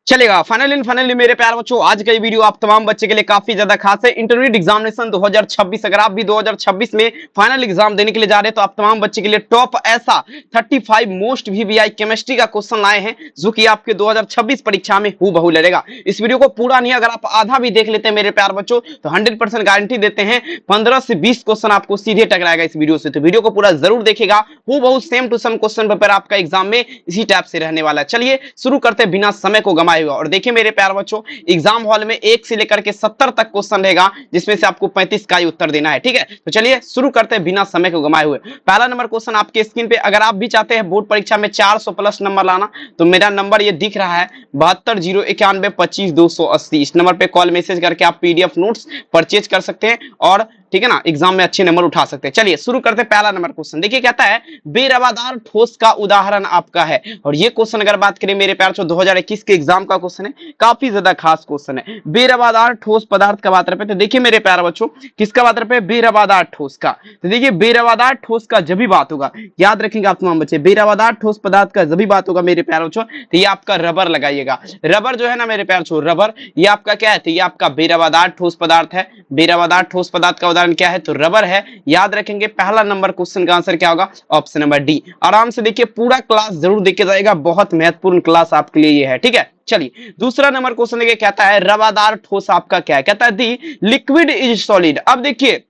चलेगा। फाइनली मेरे प्यार बच्चों, आज का ये वीडियो आप तमाम बच्चे के लिए काफी ज्यादा खास है। इंटरमीडिएट एग्जामिनेशन 2026, अगर आप भी 2026 में फाइनल एग्जाम देने के लिए जा रहे हैं तो आप तमाम बच्चे के लिए टॉप ऐसा 35 मोस्ट वीवीआई केमिस्ट्री का क्वेश्चन लाए हैं जो कि आपके 2026 परीक्षा में हूबहू लड़ेगा। इस वीडियो को पूरा नहीं, अगर आप आधा भी देख लेते हैं मेरे प्यार बच्चों तो 100% गारंटी देते हैं 15 से 20 क्वेश्चन आपको सीधे टकराएगा इस वीडियो से। तो वीडियो को पूरा जरूर देखिएगा, हूबहू same to same question paper आपका एग्जाम में इसी टाइप से रहने वाला है। चलिए शुरू करते हैं बिना समय को गंवाए हुए। और देखिए मेरे प्यार बच्चों, एग्जाम हॉल में 1 से लेकर के 70 तक क्वेश्चन रहेगा जिसमें से आपको 35 का ही उत्तर देना है। ठीक है, तो चलिए शुरू करते हैं बिना समय को गंवाए हुए। पहला नंबर क्वेश्चन आपके स्क्रीन पे, अगर आप भी चाहते हैं बोर्ड परीक्षा में 400 प्लस नंबर लाना तो मेरा नंबर ये दिख रहा है 7209125280। इस नंबर पे कॉल मैसेज करके आप पीडीएफ नोट्स परचेज कर सकते हैं और ठीक है ना, एग्जाम में अच्छे नंबर उठा सकते हैं। चलिए शुरू करते हैं पहला नंबर क्वेश्चन। देखिए कहता है बेरवादार ठोस का उदाहरण आपका है। और ये क्वेश्चन अगर बात करें मेरे प्यार 2021 के एग्जाम का क्वेश्चन है, काफी ज्यादा खास क्वेश्चन है। बेरवादार ठोस पदार्थ का बात रहे, तो देखिए मेरे प्यार बच्चों किसका बात रहे, बेरवादार ठोस का। तो देखिए बेरवादार ठोस का जब भी बात होगा, याद रखेंगे आप तमाम बच्चे, बेरवादार ठोस पदार्थ का जब भी बात होगा मेरे प्यार बच्चों तो ये आपका रबर लगाइएगा। रबर जो है ना मेरे प्यार बच्चों, रबर ये आपका क्या है, तो ये आपका बेरवादार ठोस पदार्थ है। बेरवादार ठोस पदार्थ का उदाहरण क्या है, तो रबर है। याद रखेंगे पहला नंबर क्वेश्चन का आंसर क्या होगा, ऑप्शन नंबर डी। आराम से देखिए, पूरा क्लास जरूर देख के जाएगा, बहुत महत्वपूर्ण क्लास आपके लिए ये है। ठीक है, चलिए दूसरा नंबर क्वेश्चन देखिए, कहता है रवादार ठोस आपका क्या है, कहता है दी लिक्विड इज सॉलिड। अब देखिए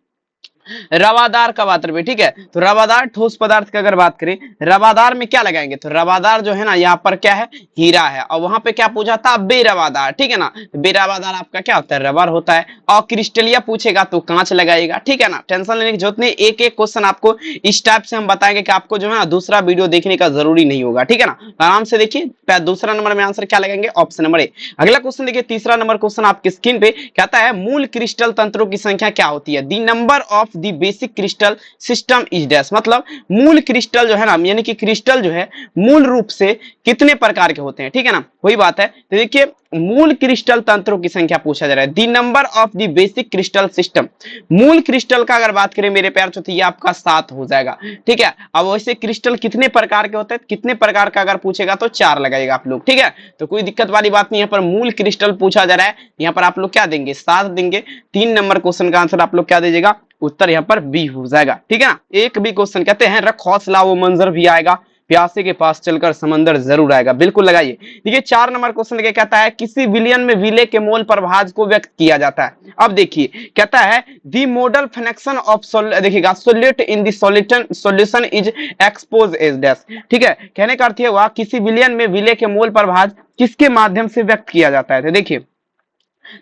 रवादार का बात रहे, ठीक है, तो रवादार ठोस पदार्थ की अगर बात करें, रवादार में क्या लगाएंगे, तो रवादार जो है ना यहाँ पर क्या है, हीरा है। और वहां पे क्या पूछा था, बेरवादार। ठीक है ना, बेरवादार आपका क्या होता है, रबर होता है। और क्रिस्टलिया पूछेगा तो कांच लगाएगा। ठीक है ना, टेंशन लेने की जरूरत नहीं, एक एक क्वेश्चन आपको इस टाइप से हम बताएंगे कि आपको जो है ना दूसरा वीडियो देखने का जरूरी नहीं होगा। ठीक है ना, आराम से देखिए दूसरा नंबर में आंसर क्या लगाएंगे, ऑप्शन नंबर ए। अगला क्वेश्चन देखिए, तीसरा नंबर क्वेश्चन आपकी स्क्रीन पे कहता है मूल क्रिस्टल तंत्रों की संख्या क्या होती है, the number of the basic crystal system is dash. मतलब मूल क्रिस्टल जो है ना, यानी कि क्रिस्टल जो है मूल रूप से कितने प्रकार के होते हैं। ठीक है ना, वही बात है। तो देखिए मूल क्रिस्टल तंत्रों की संख्या पूछा जा रहा है, the number of the basic crystal system. मूल क्रिस्टल का अगर बात करें मेरे प्यार तो ये आपका 7 हो जाएगा। ठीक है, अब वैसे क्रिस्टल कितने प्रकार के होते हैं, कितने प्रकार का अगर पूछेगा तो 4 लगाएगा आप लोग। ठीक है, तो कोई दिक्कत वाली बात नहीं, यहाँ पर मूल क्रिस्टल पूछा जा रहा है, यहाँ पर आप लोग क्या देंगे, 7 देंगे। 3 नंबर क्वेश्चन का आंसर आप लोग क्या दीजिएगा, उत्तर यहाँ पर बी हो जाएगा। ठीक है ना, एक भी क्वेश्चन कहते हैं रख हौसला वो मंजर भी आएगा, प्यासे के पास चलकर समंदर जरूर आएगा, बिल्कुल लगाइए। देखिए 4 नंबर क्वेश्चन देखिए, कहता है किसी विलयन में विले के मोल प्रभाज को व्यक्त किया जाता है। अब देखिए कहता है दी मोडल फंक्शन ऑफ देखिएगा solute in the solution is expose as dash. ठीक है, कहने का अर्थ ये हुआ किसी विलयन में विले के मोल प्रभाज किसके माध्यम से व्यक्त किया जाता है। तो देखिए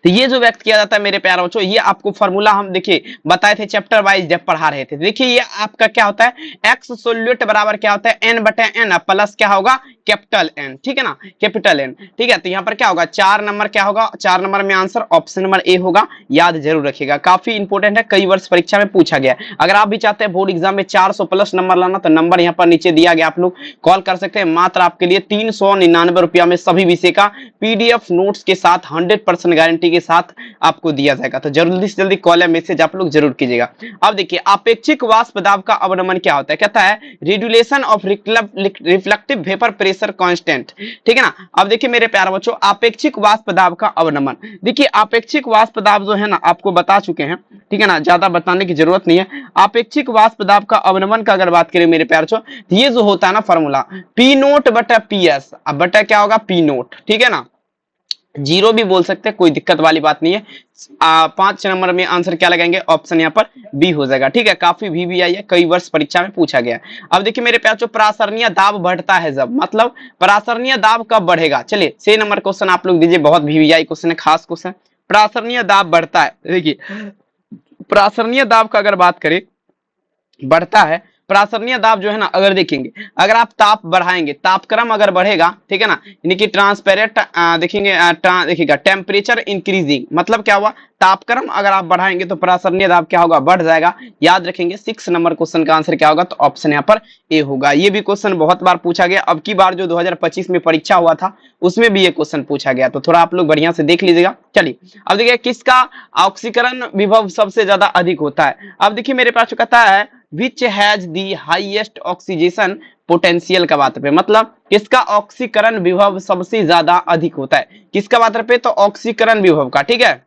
तो ये जो व्यक्त किया जाता है मेरे प्यारे बच्चों, ये आपको फॉर्मूला हम देखिए बताए थे चैप्टर वाइज जब पढ़ा रहे थे। देखिए ये आपका क्या होता है, एक्स सोल्यूट बराबर क्या होता है, एन बटे एन प्लस क्या होगा, कैपिटल एन। ठीक है ना, कैपिटल एन। ठीक है, तो यहाँ पर क्या होगा, 4 नंबर क्या होगा, 4 नंबर में आंसर ऑप्शन नंबर ए होगा। याद जरूर रखिएगा, काफी इंपोर्टेंट है, कई वर्ष परीक्षा में पूछा गया। अगर आप भी चाहते हैं बोर्ड एग्जाम में 400 प्लस नंबर लाना तो नंबर यहाँ पर नीचे दिया गया, आप लोग कॉल कर सकते हैं। मात्र आपके लिए 399 रुपया में सभी विषय का पीडीएफ नोट्स के साथ 100% गारंटी के साथ आपको दिया जाएगा। तो जल्दी से जल्दी कॉल या मैसेज आप लोग जरूर कीजिएगा। अब देखिए अपेक्षिक वाष्प दाब का अवनमन क्या होता है, कहता है reduction of reflective vapour pressure constant. ठीक है ना, अब देखिए मेरे प्यारे बच्चों अपेक्षिक वाष्प दाब का अवनमन। देखिए अपेक्षिक वाष्प दाब जो है ना आपको बता चुके हैं। ठीक है ना, ज्यादा बताने की जरूरत नहीं है। अपेक्षिक वाष्प दाब का अवनमन का अगर बात करें मेरे प्यारे बच्चों, ये जो होता है ना फॉर्मूला पी नोट बटा पी एस, अब बटा क्या होगा, पी नोट। ठीक है ना, 0 भी बोल सकते हैं, कोई दिक्कत वाली बात नहीं है। 5 नंबर में आंसर क्या लगाएंगे, ऑप्शन यहाँ पर बी हो जाएगा। ठीक है, काफी भी आई है, कई वर्ष परीक्षा में पूछा गया। अब देखिए मेरे प्यार प्रासरणीय दाब बढ़ता है जब, मतलब प्रासरणीय दाब कब बढ़ेगा। चलिए 6 नंबर क्वेश्चन आप लोग दीजिए, बहुत भी आई क्वेश्चन है, खास क्वेश्चन। प्रासरणीय दाब बढ़ता है, देखिए प्रासरणीय दाब का अगर बात करें बढ़ता है, प्रासरणीय दाब जो है ना अगर देखेंगे, अगर आप ताप बढ़ाएंगे, तापक्रम अगर बढ़ेगा, ठीक है ना, यानी कि ट्रांसपेरेंट देखेंगे देखिएगा टेम्परेचर इंक्रीजिंग, मतलब क्या हुआ, तापक्रम अगर आप बढ़ाएंगे तो प्रासरणीय दाब क्या होगा, बढ़ जाएगा। याद रखेंगे 6 नंबर क्वेश्चन का आंसर क्या होगा, तो ऑप्शन यहाँ पर ए होगा। ये भी क्वेश्चन बहुत बार पूछा गया, अब की बार जो 2025 में परीक्षा हुआ था उसमें भी ये क्वेश्चन पूछा गया, तो थोड़ा आप लोग बढ़िया से देख लीजिएगा। चलिए अब देखिए किसका ऑक्सीकरण विभव सबसे ज्यादा अधिक होता है। अब देखिए मेरे पास कहता है which has the highest oxidation potential का बात पे, मतलब किसका ऑक्सीकरण विभव सबसे ज्यादा अधिक होता है, किसका बात पे, तो ऑक्सीकरण विभव का, ठीक है,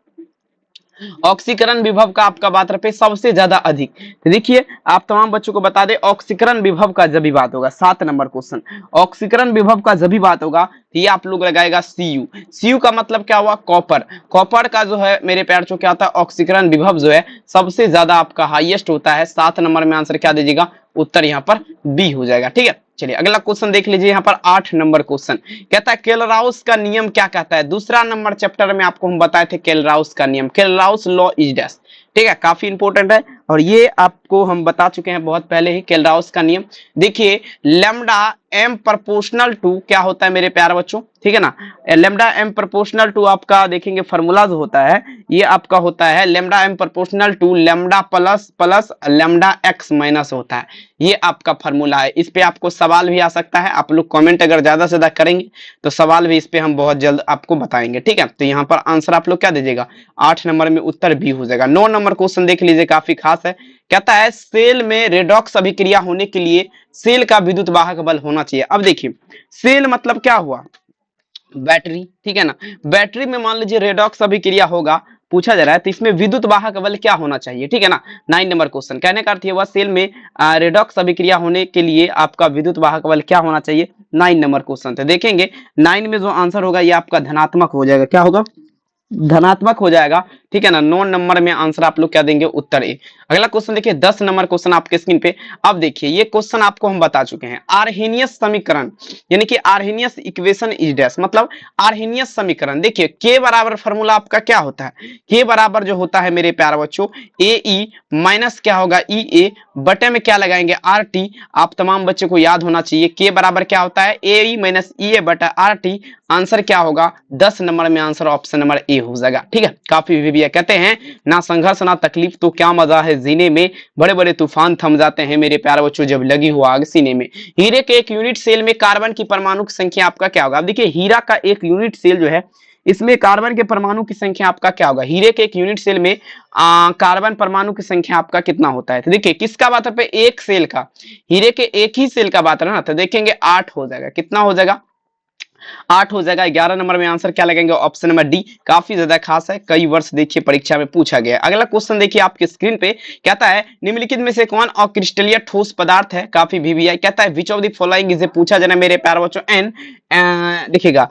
ऑक्सीकरण विभव का आपका बात पे सबसे ज्यादा अधिक। तो देखिए आप तमाम बच्चों को बता दें, ऑक्सीकरण विभव का जब भी बात होगा, 7 नंबर क्वेश्चन, ऑक्सीकरण विभव का जब भी बात होगा तो ये आप लोग लगाएगा Cu। Cu का मतलब क्या हुआ, कॉपर, कॉपर का जो है मेरे प्यार जो क्या होता है, ऑक्सीकरण विभव जो है सबसे ज्यादा आपका हाईएस्ट होता है। 7 नंबर में आंसर क्या दीजिएगा, उत्तर यहाँ पर बी हो जाएगा, ठीक है। चलिए अगला क्वेश्चन देख लीजिए, यहाँ पर 8 नंबर क्वेश्चन कहता है केलराउस का नियम क्या कहता है। दूसरा नंबर चैप्टर में आपको हम बताए थे केलराउस का नियम, केलराउस लॉ इज डैश, ठीक है, काफी इंपॉर्टेंट है और ये आपको हम बता चुके हैं बहुत पहले ही। केलराउस का नियम देखिए, लैम्डा एम प्रोपोर्शनल टू क्या होता है मेरे प्यारे बच्चों, ठीक है ना, लैम्डा एम प्रोपोर्शनल टू आपका देखेंगे फॉर्मूला जो होता है ये आपका होता है lambda M proportional to lambda plus plus lambda X minus होता है, ये आपका फॉर्मूला है। इस पे आपको सवाल भी आ सकता है, आप लोग कमेंट अगर ज्यादा से ज्यादा करेंगे तो सवाल भी इस पे हम बहुत जल्द आपको बताएंगे, ठीक है। तो यहाँ पर आंसर आप लोग क्या दीजिएगा, 8 नंबर में उत्तर बी हो जाएगा। 9 नंबर क्वेश्चन देख लीजिए, काफी खास है, कहता है सेल में रेडॉक्स अभिक्रिया होने के लिए सेल का विद्युत वाहक बल होना चाहिए। अब देखिए सेल मतलब क्या हुआ, बैटरी, ठीक है ना, बैटरी में मान लीजिए रेडॉक्स अभिक्रिया होगा पूछा जा रहा है तो इसमें विद्युत वाहक बल क्या होना चाहिए, ठीक है ना। 9 नंबर क्वेश्चन कहने का अर्थ ये हुआ सेल में रेडॉक्स अभिक्रिया होने के लिए आपका विद्युत वाहक बल क्या होना चाहिए, 9 नंबर क्वेश्चन। तो देखेंगे 9 में जो आंसर होगा ये आपका धनात्मक हो जाएगा, क्या होगा, धनात्मक हो जाएगा, ठीक है ना। 9 नंबर में आंसर आप लोग क्या देंगे, उत्तर ए। अगला क्वेश्चन देखिए 10 नंबर क्वेश्चन आपके स्क्रीन पे। अब देखिए ये क्वेश्चन आपको हम बता चुके हैं, आर्हेनियस समीकरण यानी कि आर्हेनियस इक्वेशन इज डैश, मतलब आर्हेनियस समीकरण देखिए के बराबर फॉर्मूला आपका क्या होता है, के बराबर जो होता है मेरे प्यारे बच्चों ए ई माइनस क्या होगा ई ए, बटे में क्या लगाएंगे आर टी। आप तमाम बच्चों को याद होना चाहिए के बराबर क्या होता है ए ई माइनस ई ए बटा आर टी। आंसर क्या होगा 10 नंबर में आंसर ऑप्शन नंबर ए हो जाएगा, ठीक है। काफी भी कहते हैं ना संघर्ष ना तकलीफ तो क्या मजा है जीने में, बड़े बड़े तूफान थम जाते हैं मेरे प्यारे बच्चों जब लगी हो आग सीने में। हीरे के एक यूनिट सेल में कार्बन की परमाणु की संख्या आपका क्या होगा। अब देखिए हीरा का एक यूनिट सेल जो है इसमें कार्बन के परमाणु की संख्या आपका क्या होगा, हीरे के एक यूनिट सेल में कार्बन परमाणु की संख्या आपका कितना होता है। तो देखिए किसका बात है, एक सेल का, हीरे के एक ही सेल का बात है ना, तो देखेंगे 8 हो जाएगा, कितना हो जाएगा 8 हो जाएगा। 11 नंबर में आंसर क्या लगेंगे, ऑप्शन नंबर डी, काफी ज्यादा खास है, कई वर्ष देखिए परीक्षा में पूछा गया। अगला क्वेश्चन देखिए आपके स्क्रीन पे, कहता है निम्नलिखित में से कौन अक्रिस्टलीय ठोस पदार्थ है, काफी वीवीआई, कहता है which of the following is पूछा जाना मेरे प्यारे बच्चों एन, देखिएगा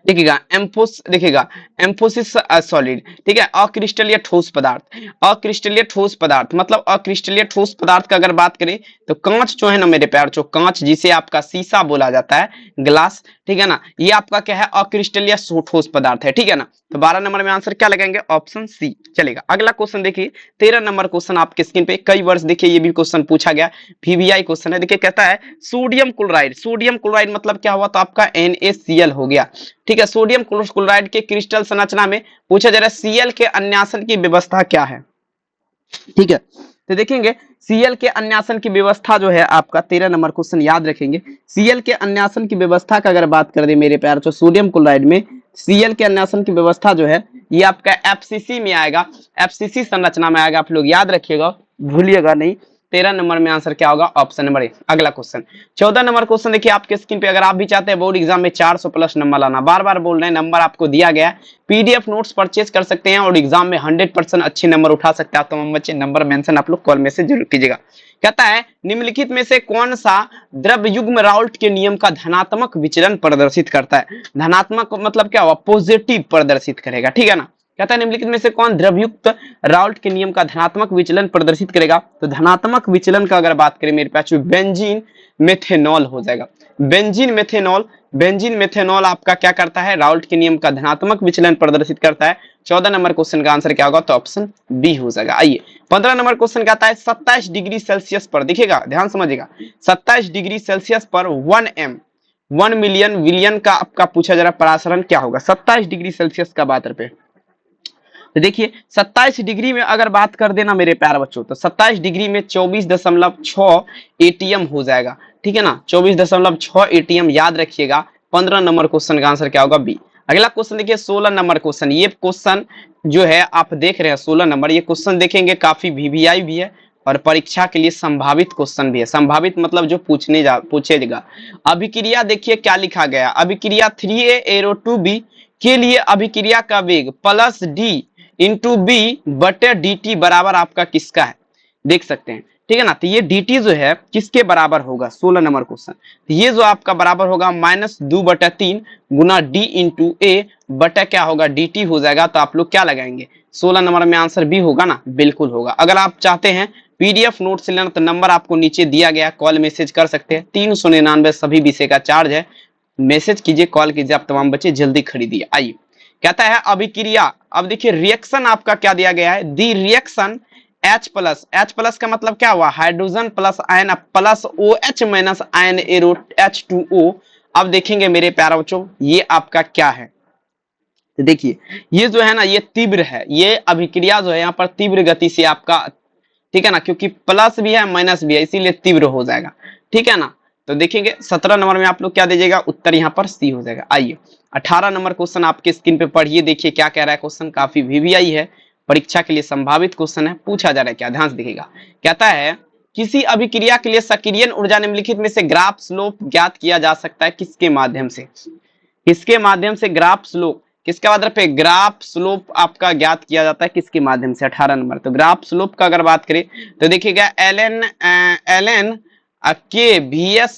देखिएगा एम्फोस, देखिएगा एम्फोसिस सॉलिड, ठीक है, अक्रिस्टलीय ठोस पदार्थ, अक्रिस्टलीय ठोस पदार्थ मतलब अक्रिस्टलीय ठोस पदार्थ का अगर बात करें तो कांच जो है ना मेरे प्यार, जो कांच जिसे आपका शीशा बोला जाता है, ग्लास, ठीक है ना, ये आपका क्या है अक्रिस्टलीय ठोस पदार्थ है, ठीक है ना। तो 12 नंबर में आंसर क्या लगाएंगे, ऑप्शन सी चलेगा। अगला क्वेश्चन देखिए 13 नंबर क्वेश्चन आपके स्क्रीन पे, कई वर्ष देखिए ये भी क्वेश्चन पूछा गया, वीवीआई क्वेश्चन है। देखिए कहता है सोडियम क्लोराइड, सोडियम क्लोराइड मतलब क्या हुआ, तो आपका NaCl हो गया, ठीक है। सोडियम क्लोराइड के क्रिस्टल संरचना में पूछा जा रहा है Cl के अन्यासन की व्यवस्था क्या है, ठीक है। तो देखेंगे Cl के अन्यासन की व्यवस्था जो है आपका 13 नंबर क्वेश्चन याद रखेंगे। Cl के अन्यासन की व्यवस्था का अगर बात कर दे मेरे प्यार, तो सोडियम क्लोराइड में Cl के अन्यासन की व्यवस्था जो है ये आपका FCC में आएगा, FCC संरचना में आएगा, आप लोग याद रखिएगा भूलिएगा नहीं। 13 नंबर में आंसर क्या होगा, ऑप्शन नंबर ए। अगला क्वेश्चन 14 नंबर क्वेश्चन देखिए आपके स्क्रीन पे, अगर आप भी चाहते हैं बोर्ड एग्जाम में 400 प्लस नंबर लाना, बार बार बोल रहे हैं नंबर आपको दिया गया है, पीडीएफ नोट्स परचेज कर सकते हैं और एग्जाम में 100% अच्छे नंबर उठा सकते हैं। तमाम बच्चे नंबर मेंशन आप लोग कॉल मैसेज जरूर कीजिएगा। कहता है निम्नलिखित में से कौन सा द्रव्य युग्म राउल्ट के नियम का धनात्मक विचलन प्रदर्शित करता है, धनात्मक मतलब क्या हुआ, पॉजिटिव प्रदर्शित करेगा, ठीक है ना। कहता है निम्नलिखित में से कौन द्रवयुक्त राउल्ट के नियम का धनात्मक विचलन प्रदर्शित करेगा, तो धनात्मक विचलन का अगर बात करें मेरे पास बेंजीन मेथेनॉल हो जाएगा, बेंजीन मेथेनॉल। बेंजीन मेथेनॉल आपका क्या करता है, राउल्ट के नियम का धनात्मक विचलन प्रदर्शित करता है। 14 नंबर क्वेश्चन का आंसर क्या होगा, तो ऑप्शन बी हो जाएगा। आइए 15 नंबर क्वेश्चन कहता है 27 डिग्री सेल्सियस पर, देखिएगा ध्यान समझिएगा, 27 डिग्री सेल्सियस पर 1 मिलियन विलियन का आपका पूछा जा रहा परासरण क्या होगा, 27 डिग्री सेल्सियस का बात पे। तो देखिए 27 डिग्री में अगर बात कर देना मेरे प्यारे बच्चों, तो 27 डिग्री में 24.6 एटीएम हो जाएगा, ठीक है ना, 24.6 एटीएम याद रखिएगा। 15 नंबर क्वेश्चन का आंसर क्या होगा, बी। अगला क्वेश्चन देखिए 16 नंबर क्वेश्चन, ये क्वेश्चन जो है आप देख रहे हैं 16 नंबर, ये क्वेश्चन देखेंगे काफी वीवीआई भी है, और परीक्षा के लिए संभावित क्वेश्चन भी है। संभावित मतलब जो पूछेगा। अभिक्रिया देखिए क्या लिखा गया, अभिक्रिया 3a एरो 2b के लिए अभिक्रिया का वेग प्लस डी इंटू बी बटे डी टी बराबर आपका किसका है, देख सकते हैं, ठीक है ना। तो ये dt जो है किसके बराबर होगा, 16 नंबर क्वेश्चन। तो ये जो आपका बराबर होगा -2/3 गुना d इंटू ए बटा क्या होगा dt हो जाएगा। तो आप लोग क्या लगाएंगे, 16 नंबर में आंसर बी होगा ना, बिल्कुल होगा। अगर आप चाहते हैं पीडीएफ नोट से लेना तो नंबर आपको नीचे दिया गया, कॉल मैसेज कर सकते हैं। 399 सभी विषय का चार्ज है, मैसेज कीजिए, कॉल कीजिए, आप तमाम बच्चे जल्दी खरीदिए। आइए कहता है अभिक्रिया, अब देखिए रिएक्शन आपका क्या दिया गया है, दी रिएक्शन H प्लस का मतलब क्या हुआ, hydrogen plus ion plus OH minus ion arrow H2O। अब देखेंगे मेरे प्यारे बच्चों ये आपका क्या है, तो देखिए ये जो है ना ये तीव्र है, ये अभिक्रिया जो है यहाँ पर तीव्र गति से आपका, ठीक है ना, क्योंकि प्लस भी है माइनस भी है इसीलिए तीव्र हो जाएगा, ठीक है ना। तो देखेंगे 17 नंबर में आप लोग क्या दीजिएगा, उत्तर यहाँ पर सी हो जाएगा। आइए 18 नंबर क्वेश्चन आपके स्क्रीन पे पढ़िए, देखिए क्या कह रहा है क्वेश्चन, काफी वीवीआई है, परीक्षा के लिए संभावित क्वेश्चन है, पूछा जा रहा है क्या, ध्यान से देखिएगा। कहता है किसी अभिक्रिया के लिए सक्रियण ऊर्जा निम्नलिखित में से ग्राफ स्लोप ज्ञात किया जा सकता है किसके माध्यम से, किसके माध्यम से ग्राफ स्लोप, किसके आधार पे ग्राफ स्लोप आपका ज्ञात किया जाता है किसके माध्यम से, 18 नंबर। तो ग्राफ स्लोप का अगर बात करें तो देखिएगा ln के VS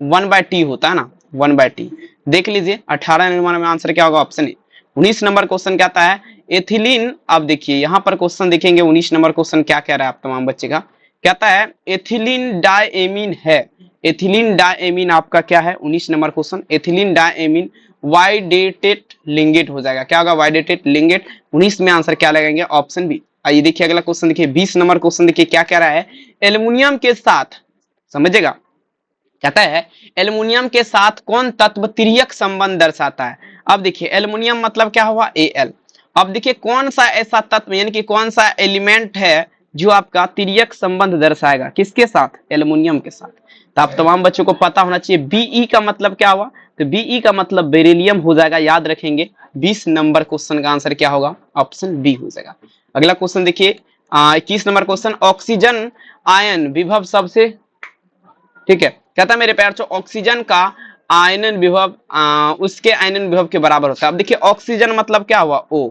1/t होता है ना, 1/t, देख लीजिए 18 नंबर में आंसर क्या होगा, ऑप्शन ए। 19 नंबर क्वेश्चन कहता है एथिलीन, अब देखिए यहाँ पर क्वेश्चन देखेंगे 19 नंबर क्वेश्चन क्या कह रहा है आप तमाम बच्चे का, कहता है एथिलीन डायएमीन है, एथिलीन डायएमीन आपका क्या है, 19 नंबर क्वेश्चन, एथिलीन डायएमीन वाइडेटेड लिंगेट हो जाएगा, क्या होगा वाइडेटेड लिंगेट। 19 में आंसर क्या लगाएंगे, ऑप्शन बी। आइए देखिए अगला क्वेश्चन देखिए 20 नंबर क्वेश्चन देखिए क्या कह रहा है, एल्युमिनियम के साथ, समझिएगा, कहता है एल्युमिनियम के साथ कौन तत्व तिर्यक संबंध दर्शाता है। अब देखिए एल्युमिनियम मतलब क्या हुआ Al, अब देखिए कौन सा ऐसा तत्व यानी कि कौन सा एलिमेंट है जो आपका तिर्यक संबंध दर्शाएगा किसके साथ, एल्युमिनियम के साथ। तो आप तमाम बच्चों को पता होना चाहिए Be का मतलब क्या हुआ, तो Be का मतलब बेरिलियम हो जाएगा, याद रखेंगे। 20 नंबर क्वेश्चन का आंसर क्या होगा, ऑप्शन बी हो जाएगा। अगला क्वेश्चन देखिए 21 नंबर क्वेश्चन, ऑक्सीजन आयन विभव सबसे, ठीक है, कहता है मेरे प्यार चो ऑक्सीजन का आयनन विभव उसके आयनन विभव के बराबर होता है। अब देखिए ऑक्सीजन मतलब क्या हुआ O,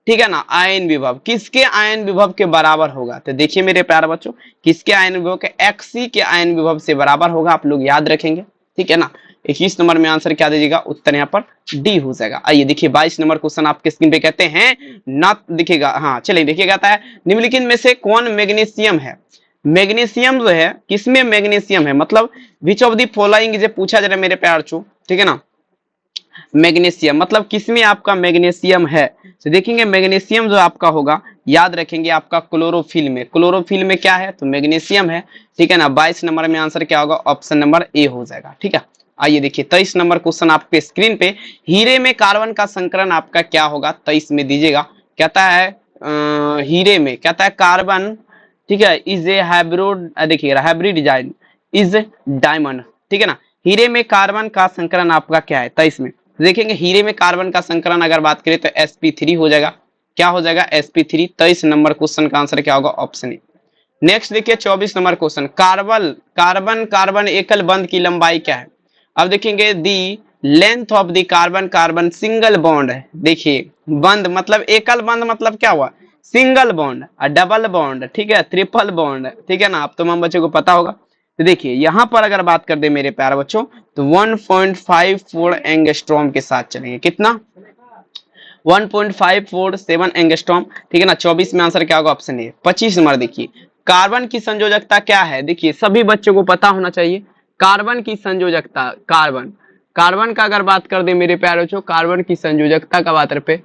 ठीक है ना, आयन विभव किसके आयन विभव के बराबर होगा, तो देखिए मेरे प्यारे बच्चों किसके आयन विभव के, Xc के आयन विभव से बराबर होगा, आप लोग याद रखेंगे, ठीक है ना। 21 नंबर में आंसर क्या दीजिएगा, उत्तर यहाँ पर डी हो जाएगा। आइए देखिए 22 नंबर क्वेश्चन आपके स्क्रीन पे कहते हैं ना, दिखेगा, हाँ चलिए देखिए, कहता है निम्नलिखित में से कौन मैग्नीशियम है, मैग्नीशियम जो है किसमें मैग्नीशियम है, मतलब विच ऑफ द फॉलोइंग जो पूछा जा रहा है मेरे प्यार चो, ठीक है ना, मैग्नीशियम मतलब किसमें आपका मैग्नीशियम है। तो देखेंगे मैग्नीशियम जो आपका होगा याद रखेंगे आपका क्लोरोफिल में, क्लोरोफिल में क्या है तो मैग्नीशियम है, ठीक है ना। 22 नंबर में आंसर क्या होगा, ऑप्शन नंबर ए हो जाएगा, ठीक है। आइए देखिए 23 नंबर क्वेश्चन आपके स्क्रीन पे, हीरे में कार्बन का संकरण आपका क्या होगा, 23 में दीजिएगा। कहता है हीरे में, कहता है कार्बन, ठीक है, इज ए हाइब्रिड, देखिएगा हाइब्रिडाइज इज डायमंड, ठीक है ना। हीरे में कार्बन का संकरण आपका क्या है, 23 में देखेंगे हीरे में कार्बन का संकरण अगर बात करें तो sp3 हो जाएगा, क्या हो जाएगा sp3। 23 नंबर क्वेश्चन का आंसर क्या होगा, ऑप्शन ए। नेक्स्ट देखिए 24 नंबर क्वेश्चन, कार्बन कार्बन एकल बंध की लंबाई क्या है। अब देखेंगे the length of the carbon carbon single bond है, देखिए बंद मतलब एकल बंद मतलब क्या हुआ, सिंगल बॉन्ड, डबल बॉन्ड, ठीक है, ट्रिपल बॉन्ड, ठीक है ना, आप तमाम बच्चों को पता होगा। तो देखिए यहां पर अगर बात कर दे मेरे प्यारे बच्चों तो 1.54 एंगस्ट्रॉम के साथ चलेंगे, कितना 1.547 एंगस्ट्रॉम, ठीक है ना। 24 में आंसर क्या होगा, ऑप्शन ए। 25 नंबर देखिए कार्बन की संयोजकता क्या है, देखिए सभी बच्चों को पता होना चाहिए कार्बन की संयोजकता, कार्बन का अगर बात कर दे मेरे प्यारे बच्चों, कार्बन की संयोजकता का बात पे,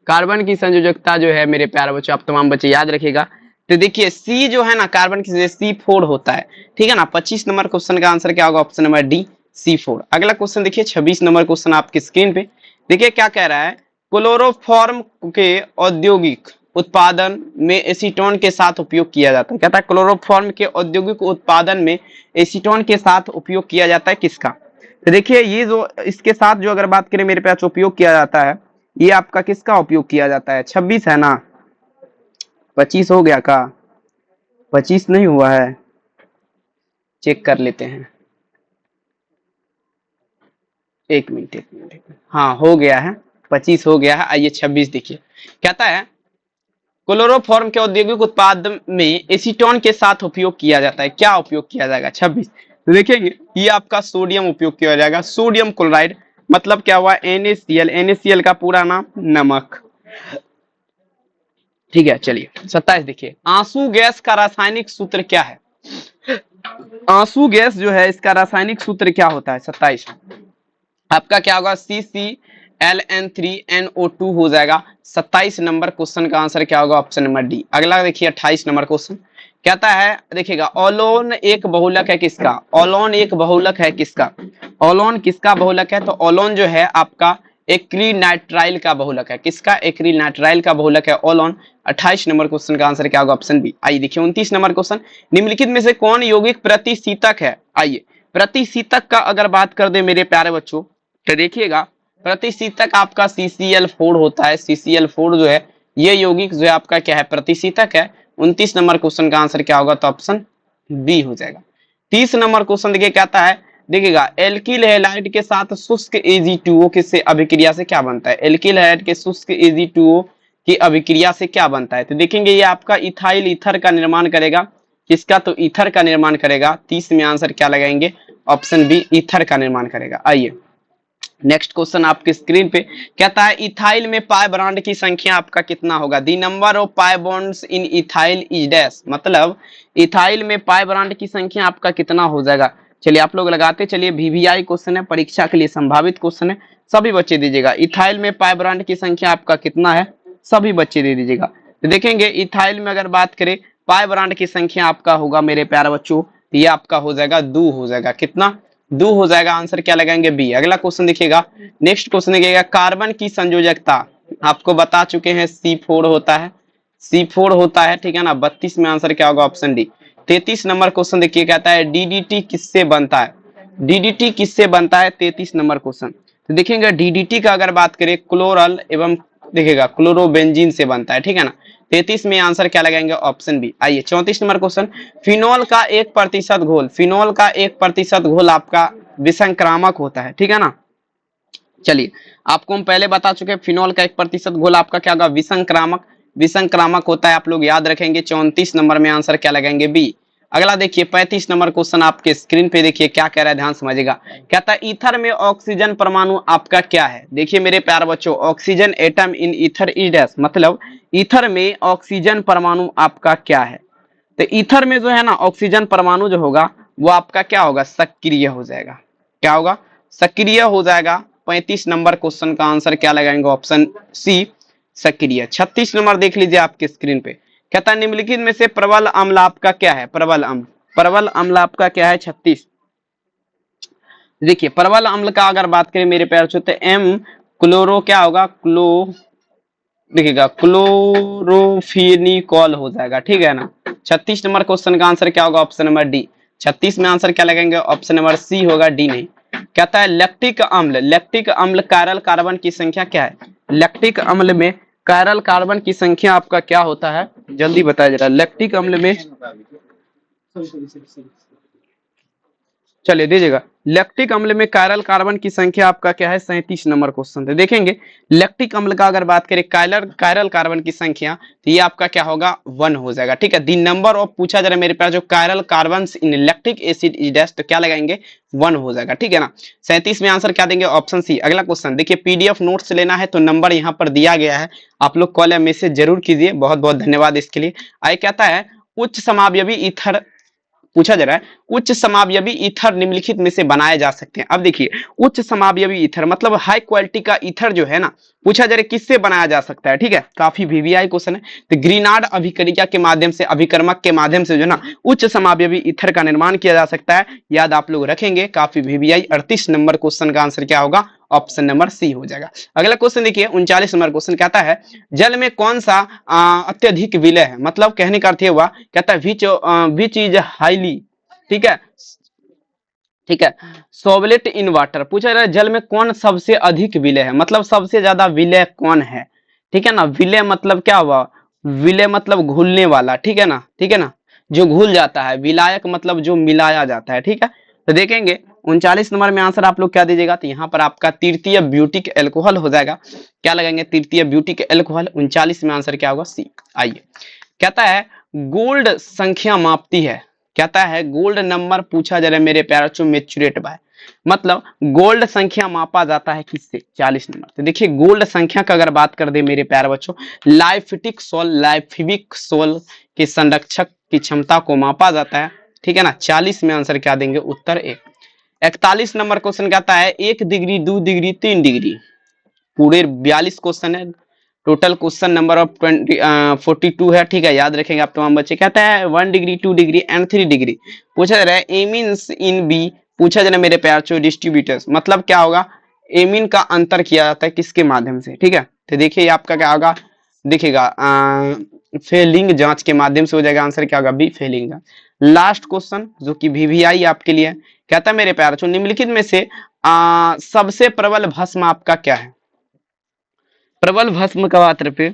कार्बन की संयोजकता जो है मेरे प्यारे बच्चों आप तमाम बच्चे याद रखिएगा। तो देखिए सी जो है ना कार्बन की C4 होता है, ठीक है ना। 25 नंबर क्वेश्चन का आंसर क्या होगा, ऑप्शन नंबर डी C4। अगला क्वेश्चन देखिए 26 नंबर क्वेश्चन आपकी स्क्रीन पे, देखिए क्या कह रहा है, क्लोरोफॉर्म के औद्योगिक उत्पादन में एसीटोन के साथ उपयोग किया जाता है। कहता है क्लोरोफॉर्म के औद्योगिक उत्पादन में एसीटोन के साथ उपयोग किया जाता है किसका। तो देखिए ये जो इसके साथ जो अगर बात करें मेरे पास उपयोग किया जाता है, ये आपका किसका उपयोग किया जाता है, 26 है ना, 25 हो गया का, 25 नहीं हुआ है, चेक कर लेते हैं। एक मिनट एक मिनट एक मिनट। हाँ हो गया है, 25 हो गया है। आइए 26 देखिए, कहता है क्लोरोफॉर्म के औद्योगिक उत्पाद में एसीटोन के साथ उपयोग किया जाता है। क्या उपयोग किया जाएगा? 26 तो देखेंगे ये आपका सोडियम उपयोग किया जाएगा, सोडियम क्लोराइड। मतलब क्या हुआ? NaCl, NaCl का पूरा नाम नमक। ठीक है चलिए 27 देखिए, आंसू गैस का रासायनिक सूत्र क्या है? आंसू गैस जो है इसका रासायनिक सूत्र क्या होता है? 27 आपका क्या होगा? CClN3NO2 हो जाएगा। 27 नंबर क्वेश्चन का आंसर क्या होगा? Option number D. अगला देखिए 28 नंबर क्वेश्चन कहता है, देखिएगा ओलोन एक बहुलक है किसका? ओलोन एक बहुलक है किसका? ओलोन किसका बहुलक है? तो ओलोन जो है आपका एक्रिनाइट्राइल का बहुलक है। किसका? एक्रिनाइट्राइल का बहुलक है ओलोन। 28 नंबर क्वेश्चन का आंसर क्या होगा? Option B. आइए देखिए 29 नंबर क्वेश्चन, निम्नलिखित में से कौन यौगिक प्रतिशीतक है? आइए प्रतिशीतक का अगर बात कर दे मेरे प्यारे बच्चों तो देखिएगा प्रतिशीतक आपका CCl4 होता है। CCl4 जो है ये यौगिक जो है आपका क्या है? प्रतिशीतक है। 29 नंबर क्वेश्चन का आंसर क्या होगा? तो ऑप्शन बी हो जाएगा। 30 नंबर क्वेश्चन देखिए कहता है, देखिएगा एल्किल हैलाइड के साथ शुष्क Ag2O किससे अभिक्रिया से क्या बनता है? एल्किल हैलाइड के शुष्क Ag2O की अभिक्रिया से क्या बनता है? तो देखेंगे ये आपका इथाइल ईथर का निर्माण करेगा। किसका? तो ईथर का निर्माण करेगा। 30 में आंसर क्या लगाएंगे? ऑप्शन बी ईथर का निर्माण करेगा। आइए नेक्स्ट क्वेश्चन आपके स्क्रीन पे कहता है, इथाइल में पाई बॉन्ड की संख्या आपका कितना होगा? The number of pi bonds in ethyl is dash. मतलब इथाइल में पाई बॉन्ड की संख्या आपका कितना हो जाएगा? चलिए आप लोग लगाते चलिए, VVI क्वेश्चन है, परीक्षा के लिए संभावित क्वेश्चन है, सभी बच्चे दीजिएगा। इथाइल में पाई बॉन्ड की संख्या आपका कितना है? सभी बच्चे दे दीजिएगा। तो देखेंगे इथाइल में अगर बात करें पाई बॉन्ड की संख्या आपका होगा मेरे प्यारे बच्चों, ये आपका हो जाएगा 2 हो जाएगा। कितना? 2 हो जाएगा। आंसर क्या लगाएंगे? बी। अगला क्वेश्चन देखिएगा, नेक्स्ट क्वेश्चन देखिएगा, कार्बन की संयोजकता आपको बता चुके हैं C4 होता है, C4 होता है, ठीक है ना। 32 में आंसर क्या होगा? Option D. 33 नंबर क्वेश्चन देखिए कहता है, DDT किससे बनता है? DDT किससे बनता है? 33 नंबर क्वेश्चन तो देखेंगे DDT का अगर बात करें क्लोरल एवं देखिएगा क्लोरोबेंजीन से बनता है, ठीक है ना। 33 में आंसर क्या लगाएंगे? Option B. आइए 34 नंबर क्वेश्चन, फिनोल का 1% घोल, फिनोल का 1% घोल आपका विसंक्रामक होता है, ठीक है ना। चलिए आपको हम पहले बता चुके हैं फिनोल का 1% घोल आपका क्या होगा? विसंक्रामक। विसंक्रामक होता है, आप लोग याद रखेंगे। 34 नंबर में आंसर क्या लगाएंगे? बी। अगला देखिए 35 नंबर क्वेश्चन आपके स्क्रीन पे देखिए क्या कह रहा है, ध्यान समझिएगा। कहता है ईथर में ऑक्सीजन परमाणु आपका क्या है? देखिए मेरे प्यारे बच्चों, oxygen atom in ether is dash. मतलब ईथर में ऑक्सीजन परमाणु आपका क्या है? तो ईथर में जो है ना ऑक्सीजन परमाणु जो होगा वो आपका क्या होगा? सक्रिय हो जाएगा। क्या होगा? सक्रिय हो जाएगा। 35 नंबर क्वेश्चन का आंसर क्या लगाएंगे? ऑप्शन सी सक्रिय। 36 नंबर देख लीजिए आपके स्क्रीन पे, कहता है निम्नलिखित में से प्रबल अम्ल आपका क्या है? प्रबल अम्ल, प्रबल अम्ल आपका क्या है? 36 देखिए प्रबल अम्ल का अगर बात करें मेरे प्यारे बच्चों, एम क्लोरो क्या होगा? देखिएगा क्लोरोफिनिकॉल हो जाएगा, ठीक है ना। 36 नंबर क्वेश्चन का आंसर क्या होगा? Option number D. 36 में आंसर क्या लगेंगे? ऑप्शन नंबर सी होगा, डी नहीं। कहता है लैक्टिक अम्ल, लैक्टिक अम्ल कायरल कार्बन की संख्या क्या है? लैक्टिक अम्ल में कायरल कार्बन की संख्या आपका क्या होता है? जल्दी बताया जरा। लैक्टिक अम्ल में चलिए दीजिएगा, लैक्टिक अम्ल में कायरल कार्बन की संख्या आपका क्या है? 37 नंबर क्वेश्चन है। देखेंगे लैक्टिक अम्ल का अगर बात करें कायरल कार्बन की संख्या तो ये आपका क्या होगा? 1 हो जाएगा, ठीक है। दी नंबर ऑफ पूछा जरा मेरे पास जो chiral carbon in lactic acid is dash, तो क्या लगाएंगे? 1 हो जाएगा, ठीक है ना। 37 में आंसर क्या देंगे? Option C. अगला क्वेश्चन देखिए, PDF नोट्स लेना है तो नंबर यहाँ पर दिया गया है, आप लोग कॉल या मैसेज जरूर कीजिए। बहुत बहुत धन्यवाद इसके लिए। आगे कहता है उच्च समावयवी ईथर पूछा जा रहा है, उच्च समावयवी ईथर निम्नलिखित में से बनाए जा सकते हैं। अब देखिए उच्च समावयवी ईथर मतलब हाई क्वालिटी का ईथर जो है ना, पूछा जा रहा है किससे बनाया जा सकता है, ठीक है। काफी VVI क्वेश्चन है। तो ग्रीनार्ड अभिक्रिया के माध्यम से, अभिकर्मक के माध्यम से जो है ना उच्च समावयवी ईथर का निर्माण किया जा सकता है। याद आप लोग रखेंगे, काफी VVI। 38 नंबर क्वेश्चन का आंसर क्या होगा? ऑप्शन नंबर सी हो जाएगा। अगला क्वेश्चन देखिए 39 नंबर क्वेश्चन कहता है जल में कौन सा अत्यधिक विलय है? मतलब कहने का अर्थ हुआ, कहता है विच इज हाईली, ठीक है, ठीक है, सोवलेट इन वाटर। पूछा जा रहा है जल में कौन सबसे अधिक विलय है? मतलब सबसे ज्यादा विलय कौन है, ठीक है ना। विलय मतलब क्या हुआ? विलय मतलब घुलने वाला, ठीक है ना, ठीक है ना। जो घुल जाता है, विलायक मतलब जो मिलाया जाता है, ठीक है। तो देखेंगे 39 नंबर में आंसर आप लोग क्या दीजिएगा, तो यहाँ पर आपका तृतीय ब्यूटिक एल्कोहल हो जाएगा। क्या लगाएंगे, तृतीय ब्यूटिक एल्कोहल। 39 में आंसर क्या होगा, सी। आइए, कहता है गोल्ड संख्या मापती है, कहता है गोल्ड नंबर पूछा जा रहा है मेरे प्यारे बच्चों, मेचुरेट बाय, मतलब गोल्ड संख्या मापा जाता है किससे, 40 नंबर। तो देखिए गोल्ड संख्या का अगर बात कर दे मेरे प्यारे बच्चों, लाइफिटिक सोल, लाइफिविक सोल के संरक्षक की क्षमता को मापा जाता है, ठीक है ना। 40 में आंसर क्या देंगे, उत्तर ए। 41 नंबर क्वेश्चन कहता है 1 डिग्री 2 डिग्री 3 डिग्री, पूरे 42 क्वेश्चन है, टोटल क्वेश्चन नंबर ऑफ 42 है, ठीक है, याद रखेंगे आप तमाम बच्चे। कहता है 1 डिग्री 2 डिग्री एंड 3 डिग्री पूछा जा रहा है, ए मीन्स इन बी पूछा जा रहा है मेरे प्यार चो डिस्ट्रीब्यूटर्स, मतलब क्या होगा, एमीन का अंतर किया जाता है किसके माध्यम से, ठीक है। तो देखिए आपका क्या होगा, दिखेगा फेलिंग जांच के माध्यम से हो जाएगा, आंसर क्या होगा, बी फेलिंग जांच। लास्ट क्वेश्चन जो कि वीवीआई आपके लिए, कहता है मेरे प्यार चो निम्नलिखित में से सबसे प्रबल भस्म आपका क्या है, प्रबल भस्म का बात पे,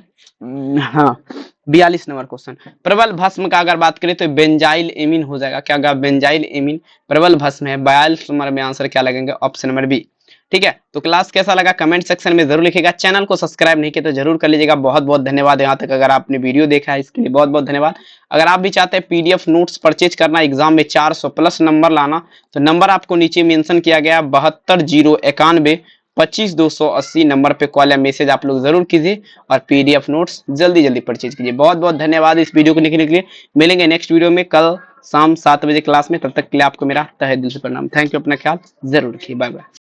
हाँ 42 नंबर क्वेश्चन, प्रबल भस्म का अगर बात करें तो बेंजाइल एमीन हो जाएगा, क्या होगा, बेंजाइल एमीन प्रबल भस्म है। 42 नंबर में आंसर क्या लगेंगे, ऑप्शन नंबर बी, ठीक है। तो क्लास कैसा लगा कमेंट सेक्शन में जरूर लिखिएगा, चैनल को सब्सक्राइब नहीं किया तो जरूर कर लीजिएगा। बहुत बहुत धन्यवाद यहाँ तक अगर आपने वीडियो देखा है, इसके लिए बहुत बहुत धन्यवाद। अगर आप भी चाहते हैं पीडीएफ नोट्स परचेज करना, एग्जाम में 400+ नंबर लाना, तो नंबर आपको नीचे मेंशन किया गया 720191 25 280 नंबर पे कॉल या मैसेज आप लोग जरूर कीजिए और पीडीएफ नोट्स जल्दी जल्दी परचेज कीजिए। बहुत बहुत धन्यवाद इस वीडियो को देखने के लिए। मिलेंगे नेक्स्ट वीडियो में कल शाम 7 बजे क्लास में, तब तक के लिए आपको मेरा तहे दिल से प्रणाम। थैंक यू, अपना ख्याल जरूर रखिए, बाय बाय।